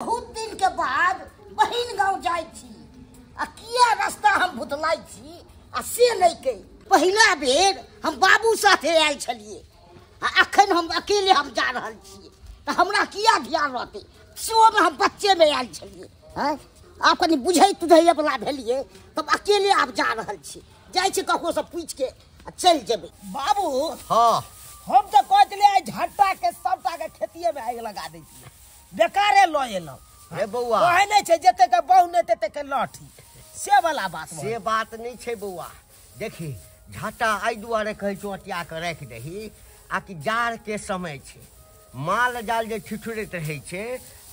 बहुत दिन के बाद बहिन गांव जाय छी आ किया रास्ता हम भुतलाई छी आ से नहीं के पहला बेर हम बाबू साथे आयल छलिए आ अखन हम अकेले हम जा रहल छी त हमरा किया ध्यान रहते सो में हम बच्चे में आयल छलिए हैं आप कनी बुझै तुझै वाला भेलिए तब अकेले आप जा रहल छी जाय छी ककरो से पूछ के चल जेबे बाबू। हां हम तो कहले आई झट्टा के सबटा के खेतिए में आग लगा दै छी बेकारे ल एलो रे बौआ कहे नहीं छे जते के बहु ने तते के लाठी से वाला बात से बात नहीं छे बौआ। देखी झट्टा आई दुआरे कहे चोटिया के रख दही आ कि जाड़ के समय छे माल जाल जे ठिठुरैत रहे छे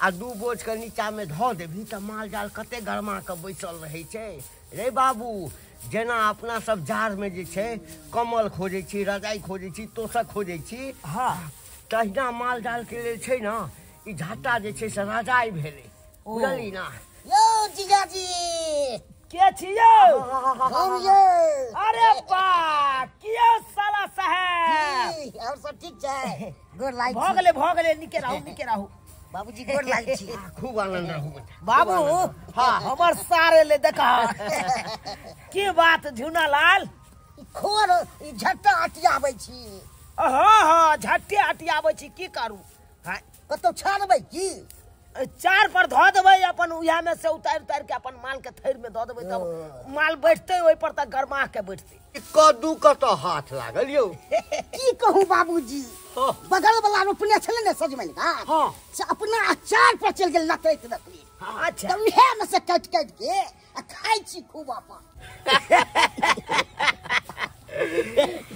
आ दू बोझ के नीचा में ध देबही त माल जाल कते गरमा के बैसल रहे छे रे बाबू। जेना अपना सब जाड़ में जे छे कमल खोजे छी रजाई खोजे छी तोसक खोजे छी हां तहिना माल जाल के लेल छे ना ई झट्टा जे छे से रजाई भेले बुझली ना। यो जीजाजी के छियो हम ये अरे बा किया साला साहब और सब ठीक छे गोर लाइक भगले निके रहू बाबूजी गोर लाइक छी खूब आनंद रहू बाबू। हां हमर सारे ले देखा की बात झुना लाल खोर ई झट्टा अटियाबै छी। हां झट्टे अटियाबै छी की करू हां कतो छानबै की चार पर धो देबै अपन उहा में से उतार के अपन माल के थैर में धो देबै तब माल बैठते ओइ पर त गरमा के बैठते कद्दू कतो हाथ लागल यो की कहूं बाबूजी बगल वाला रोपने छले ने सजमन का हां से अपना अचार पर चल गेल नतैत अच्छा तब उहे में से काट के आ खाइ छी खूब अपन।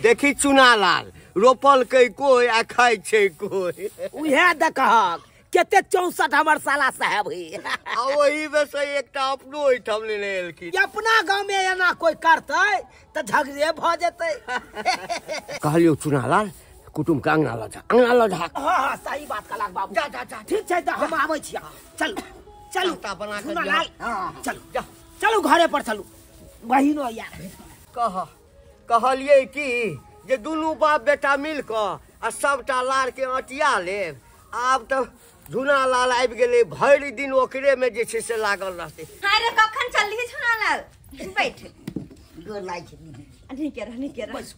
देखी चुना लाल रोपल के कोई आ खाइ छे कोई उहे देखहक केते 64 हमर साला साहब है आ वही में से एकटा अपनो ओइठम लेने एलकी अपना गांव में एना कोई करते त झगड़े भ जेते। कहलियो चुना लाल कुटुम के अंगना ल जा हां सही बात कहलक बाबू जा ठीक छै त हम आबै छी चलू ता बना के सुना जा। लाल चलू चलू घरे पर चलू बहिनो यार कहलिए कि जे दुनू बाप बेटा मिल क आ सबटा लार के अटिया लेब आब त झुना लाल आबि गेले भरि दिन ओकरे में जे छे से लागल रहते। अरे कखन चलली झुना लाल बैठ गोर लाइक छी नहीं के रह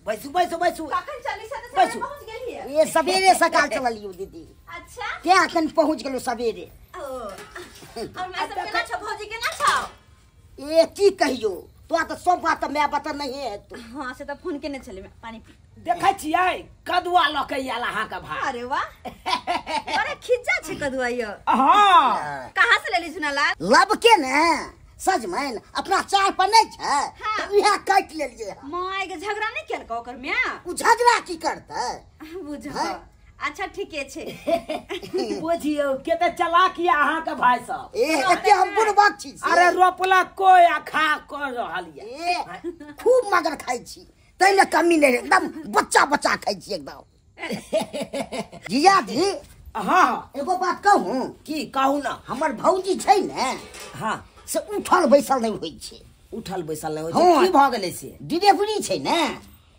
बैसू कखन चलली से तो बैसू। पहुंच गेली है। ये सवेरे सकाल चलियो दीदी अच्छा क्या अखन पहुंच गेलो सवेरे ओ और मैं सब केना छ भौजी केना छ ए की कहियो तो तो सब बात मैं बता नहीं है तो हां से तो फोन केने चले मैं पानी पी देखै छियै कदुआ लके आला हां का भाई अरे वाह अरे खिज्जा छ कदुआ यो हां कहां से लेली झुना लाल लब के ने सजमैन अपना चार पर नहीं छे हाँ। तो इहा काट लेलिए माय के झगड़ा नहीं केल का ओकर में उ झगड़ा की करते बुझ हाँ। अच्छा ठीके छे बुझियो केते चलाकिया अहाँ के भाई सब ए एते हम बुढ़बाक छी से। अरे रोपला कोई आ खा कर रहल ये ए खूब मगर खाई छी तैले कमी नहीं एकदम बच्चा खाई छी एकदम जिया जी हां एगो बात कहूं की कहू ना हमर भौजी छै ने हां से उठल बैसल नहीं होई छै उठल बैसल नहीं हाँ। होय की भ गेलै से डिलीवरी छै ने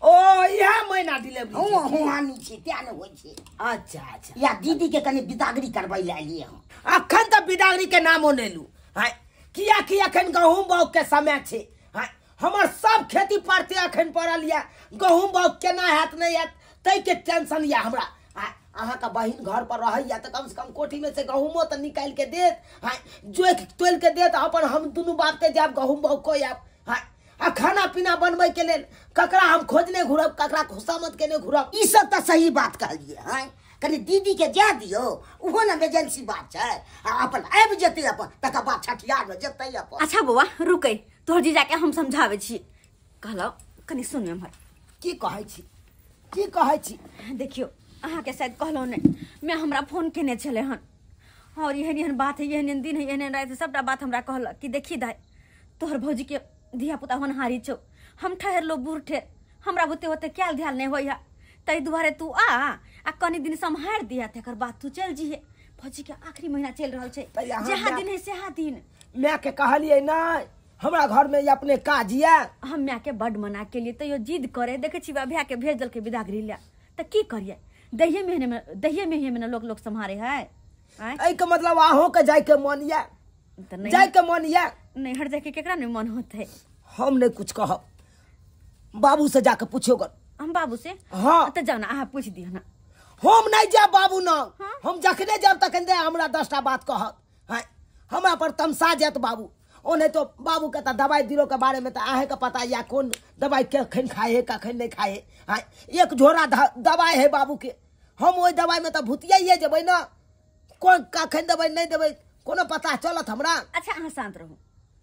ओ यह महीना डिलीवरी हम हुआनी छै त्या ने होई छै अच्छा या दीदी के कनी बिदागरी करबै ले लिए हम अखन त बिदागरी के नामो नै लू हाय किया अखन गहूम बाउग के समय छै हाय हमर सब खेती परते अखन पड़ल या गहूम बाउग केना हैत नै हैत तै के टेंशन या हमरा अहाँ का बहिन घर पर रहैया त कम से कम कोठी में से गहूमो त निकाल के देत हाय जोक तोल के देत अपन हम दुनु बाप के जाब गहूम बाउग को आब हाय आ खाना पीना बनबै के लेल ककरा हम खोजने घुरब ककरा खुशामत केने घुरब ई सब त सही बात कहलिए हैं कनी दीदी के जा दियो उहो न इमरजेंसी बात छै आ अपन आबि जेतै अपन तका बाद छठियार में जेतै अपन। अच्छा बउआ रुकै तोहर जी जाके हम समझावे छी कहलो कनी सुन हमर की कहै छी देखियो अहाँ के शायद कहलो ने मैं हमरा फोन केने छले हन और यहन बात है यहन दिन है यहन रात सबटा बात हमरा कहल कि देखी दाई तोहर भौजी के धिया पुता होनहारी छौ हम ठहर लो बूढ़ ठे हमरा बुते होते क्या ध्यान नहीं होइया तई दुआरे तू आ कनी दिन संहार दिया तकर बाद तू चल जीहे भौजी के आखिरी महीना चल रहल छै जहाँ दिन है सेहा दिन मैं के कहलिए ना हमरा घर में अपने काज या हम मैं के बड मना के लिए तो जिद करे देखे छी भैया के भेज दल के बिदागरी ले त की करिए दहिए महीने में लोग संहारे है आय? ऐ के मतलब आहो के जाय के मन या तो नहीं जाय के मन या नहीं हट जाके केकरा नहीं मन होते हम नहीं कुछ कहब बाबू से जाके पूछो गर हम बाबू से हाँ। तो जाओ ना आप पूछ दियो ना हम नहीं जाब बाबू ना हाँ। हम जखने जाब तखन दे हमरा 10टा बात कहत हैं हमरा पर तमसा जात बाबू ओ नहीं तो बाबू के दवाई दिलो के बारे में तो आहे के पता या कौन दवाई कखन खाए है कखन नहीं खाए हैं एक झोरा दवाई है बाबू के हम ओई दवाई में तो भूतियाइए जेबै ना कौन कखन देबै नहीं देबै कोनो पता चलत हमरा अच्छा अहाँ शांत रहू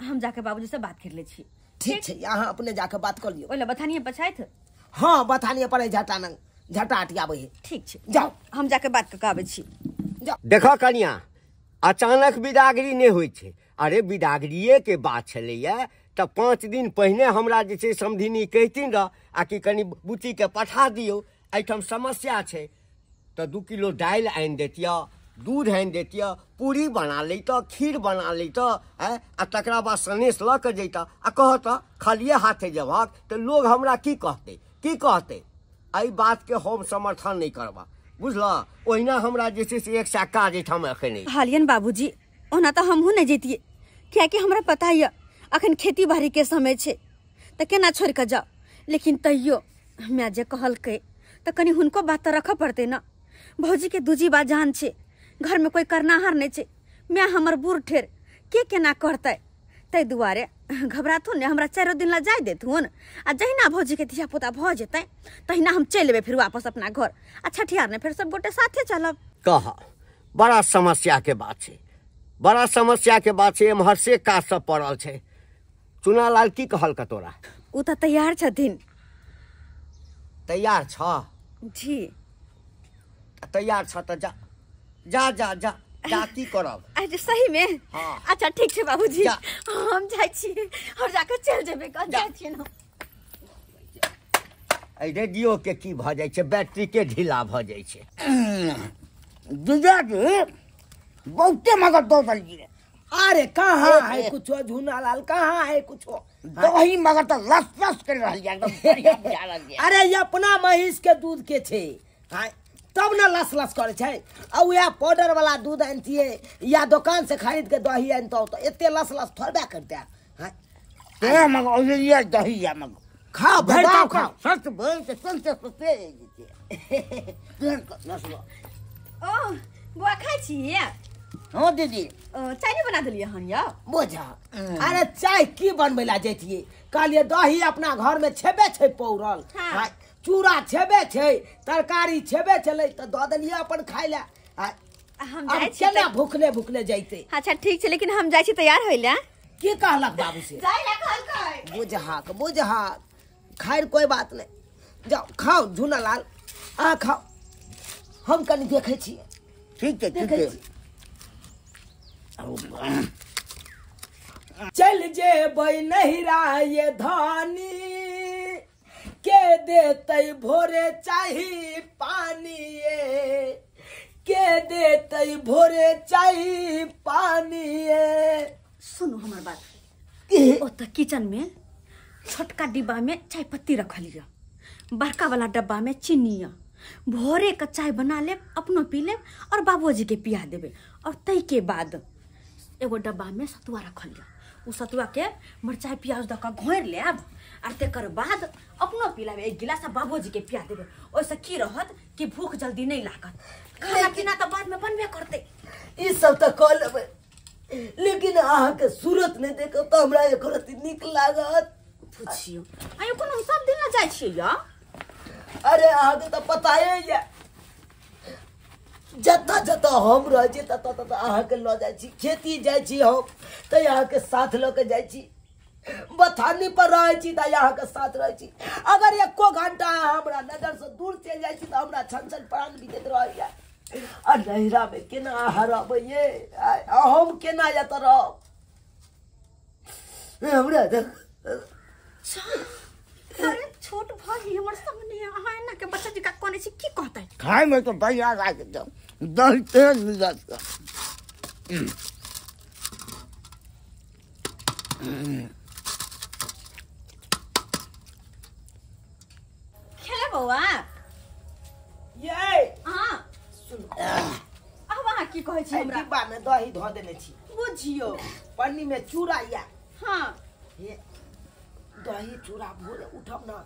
हम जाके बाबूजी से बात कर ले छी ठीक है यहाँ अपने जाके बात कर लियो ओला बथानिए पछाइत हाँ बतानिए पड़े झटा नंग झटा अटियाबै है ठीक छै जाओ हम जाके बात कऽ आबै छी देखो कनिया अचानक बिदागरी नहीं होइ छै अरे बिदागरिए के बात छलैया तो 5 दिन पहिने हमरा जे छै समधिनी कहथिन रह आ कि कनि बुच्ची के पठा दियौ एहिठाम समस्या छै तो 2 किलो दालि आनि देतिया दूध आनि देतिया पूरी बना लैता खीर बना लैता आ तकरा बाद सनेश लऽ के जैता आ कहता खालिए हाथे जेबाक तो लोग हमरा की कहते एहि बात के हम समर्थन नहीं करबा बुझला ओहिना हमरा जे छै से एक सा काज एहिठाम एखन अछि हालियन बाबूजी ओना तो हमहू नहीं जैतिए कियाकि हमरा पता है अखन खेती बाड़ी के समय छै तो केना छोड़ के जाओ लेकिन तैयो मैं जे कहलकै तो कनी हुनको बात तो रखऽ पड़ते ना भौजी के दूजी बात जान छै घर में कोई करनाहार नहीं छै मैं हमर बूढ़ ठेर के केना करतै तै दुआरे घबराथुन ने हमरा 4 दिन ला जाय देथुन आ जहिना भौजी के धिया पुता भ जेतै तहिना हम चलि लेबै फिर वापस अपना घर आ छठियार ने फिर सब गोटे साथे चलब कहा बड़ा समस्या के बात छै बड़ा समस्या के बात छै एम्हर से काज सब पड़ल छै चुनालाल की कहल का तोरा उ त तैयार छथिन तैयार छ जी तैयार छ त जा जा जा जा जा की करब आज सही में हाँ। अच्छा ठीक छै बाबूजी जा। हम जाइ छी और जाके चल जेबै कल जाइ छी ना एहि रेडियो के की भ जाइ छै बैटरी के ढीला भ जाइ छै जीजाजी बहुते मगर दो दलिए अरे कहाँ है कुछो झूनालाल कहाँ है कुछो दही मगर तो लस लस कर रही है एकदम बढ़िया बुझा रहल है। अरे ये अपना महिष के दूध के छे हाँ तब न लस लस करे छे आ वह पाउडर वाला दूध आनतिए या दुकान से खरीद के दही आनतो तो एते लस लस थोड़बे करते हाँ ते मगर ये दही है मगर खाओ भर खाओ खाओ खाओ सच बोल तो सुनते सुनते लस लो ओ बुआ खाइ छी हाँ दीदी चाय नहीं बना देलिए हन या बोझा अरे चाय की बनबे ला जैतिए कहलिए दही अपना घर में छेबे छे पौरल हाँ। हाँ, चूड़ा छेबे छे तरकारी छेबे छले तो दऽ देलिए अपन खाय ला हाँ, हम अब जाइ छी केना भूखले भूखले जैते अच्छा ठीक छै लेकिन हम जाइ छी तैयार होइला की कहलक बाबू से जाइ ला कहलकै बुझहा खैर कोई बात नहीं जाओ खाओ झूनालाल आ खाओ हम कनी देखे छिए ठीक है ठीक है चल जेबै नहिरा ये धानी के देतै भोरे चाही पानी ये के देतै भोरे चाही पानी ये सुनो हमार बात ओत किचन में छोटका डिब्बा में चाय पत्ती रखल लिया बड़का वाला डब्बा में चीनी भोरे का चाय बना ले अपनो पी ले और बाबूजी के पिया देबे और तई के बाद एगो डब्बा में सतुआ रखल लिया उ सतुआ के मिरचाई प्याज द के घोर लेब और तेकर बाद अपनो पी लेब एक गिलास बाबूजी के पिया देबे ओइसे की रहत कि भूख जल्दी नहीं लागत खाना पीना तो बाद में बनबे करते ई सब तो कह लेबै लेकिन अहाँ के सूरत नहीं देखो तो हमरा एक रति नीक लागत पूछियो आयो कोनो सब दिन न जाय छियै या अरे अहाँ के तो पता है जता जता हम रह छी तता तता अहाँ के लऽ जाइ छी खेती जाइ छी हम तऽ अहाँ के साथ लऽ के जाइ छी बथानी पर रह छी तऽ अहाँ के साथ रह छी अगर एको घंटा हमरा नजर से दूर चलि जाइ छी तऽ हमरा छन छन प्राण बीतैत रहैया आ नहिरा में केना हरब ये हम केना एतऽ रहब हमरा अरे छोट भाई हमर सामने अहाँ एना के बच्चा जी का कोने छी की कहतै खाए में तो बढ़िया लागे तो दही तेज मिल जाता खेले बौआ ये हां सुन अब अहाँ की कहै छी हमरा डिब्बा में दही धो देने छी बुझियो पन्नी में चूड़ा या हाँ ये दही चूड़ा भोरे उठब ना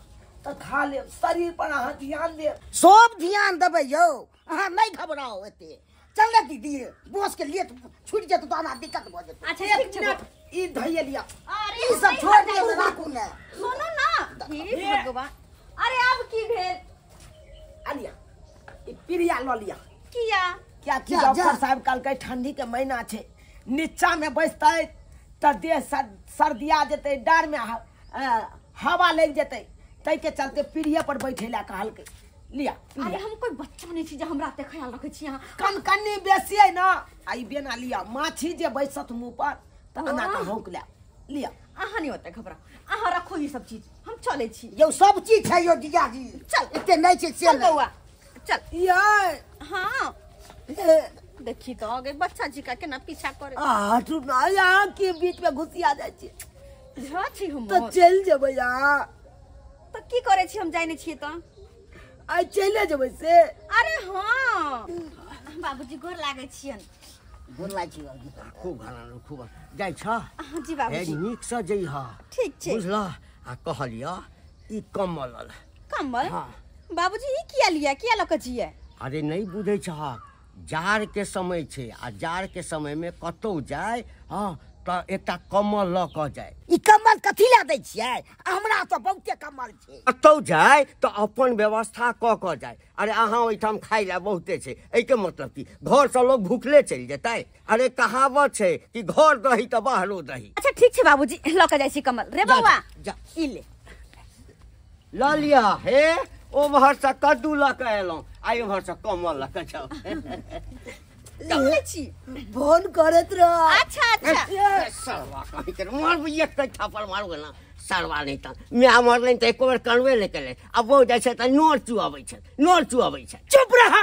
तो खा ले शरीर पर अहाँ ध्यान दे सब ध्यान देबै यौ अहाँ नहीं घबराओ एते चल ना दीदी बोस के लिए छूट जेतौ तो हमरा दिक्कत भ जेतौ अच्छा ठीक छै ई धइए लिया अरे ई सब छोड़ दियौ राखू ने सुनो ना हे भगवान अरे अब की भेल आलिया ई पिरिया ल लिया किया क्या कि जा, डॉक्टर जा। साहब कल के ठंडी के महीना छे नीचा में बैठते त देह सर्दिया जेते डार में हवा लग जेते तै के चलते पीढ़िया पर बैठे ला कहल के लिया अरे हम कोई बच्चा नहीं छी जे हमरा ते ख्याल रखे छी यहाँ कनकन्नी बेसी है ना आई बेना लिया माछी जे बैसत मुंह पर त अना का हौक लिया अहाँ नहीं होते घबरा अहाँ रखो ये सब चीज हम चले छी यौ सब चीज छै यौ जिया जी चल एते नहीं छै चल चल बउआ चल ये हाँ देखी तो आगे बच्चा जी का केना पीछा करे तू ना यहाँ के बीच में घुसिया जाय छी झा छी हम तो चल जेबै यहाँ तो की करे छी हम जाने छी तो आई चले जेबै से अरे हाँ बाबूजी गोर लागे छियन बोलला छी खूब घाना खूब जाइ छ हाँ जी ए बाबूजी नीक से जइह ठीक छै बुझल आ कहलिया ई कमल कमल हाँ। बाबूजी ई किया लिया किया लक जिए अरे नहीं बुझे छ जाड़ के समय छे आ जाड़ के समय में कतौ जाए हाँ तो एकटा कमल ल क जाए ई कमल कथी ला दै छियै हमरा तो बहुते कमल छै अतौ जाए तो अपन व्यवस्था क जाए अरे अहाँ ओइठाम खाई ला बहुते छे एहि के मतलब की घर से लोग भूखले चल जेतै अरे कहावत छे कि घर दही तो बाहरो दही अच्छा ठीक छै बाबूजी लक जाइ छी कमल रे जा, बउआ जा। ई ले ल लिया हे ओ भर से कद्दू ल के एलौं आई भर से कमल ल के जाओ ले छी फोन करत रह अच्छा अच्छा सरवा कहीं कर मार भी एक थापड़ मारू ना सरवा नहीं त मैं मरले त एको बेर कनवे ले केले अब वो जाय छै त नोर चुआबै छै चुप रह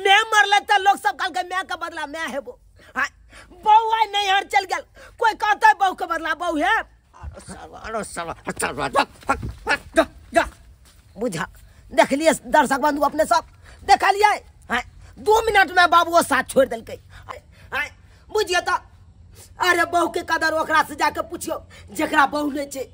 मैं मरले त लोग सब कहल के मैं के बदला मैं हेबो बहू आई नहीं हर चल गेल कोई कहता है बहू के बदला बहू है अरे सरवा जा बुझा देख लिए दर्शक बंधु अपने सब देख लिए 2 मिनट में बाबू साथ छोड़ दिल बुझिए तो अरे बहू के कदर ओकरा से जाके पूछियो जेकरा बहू नहीं छै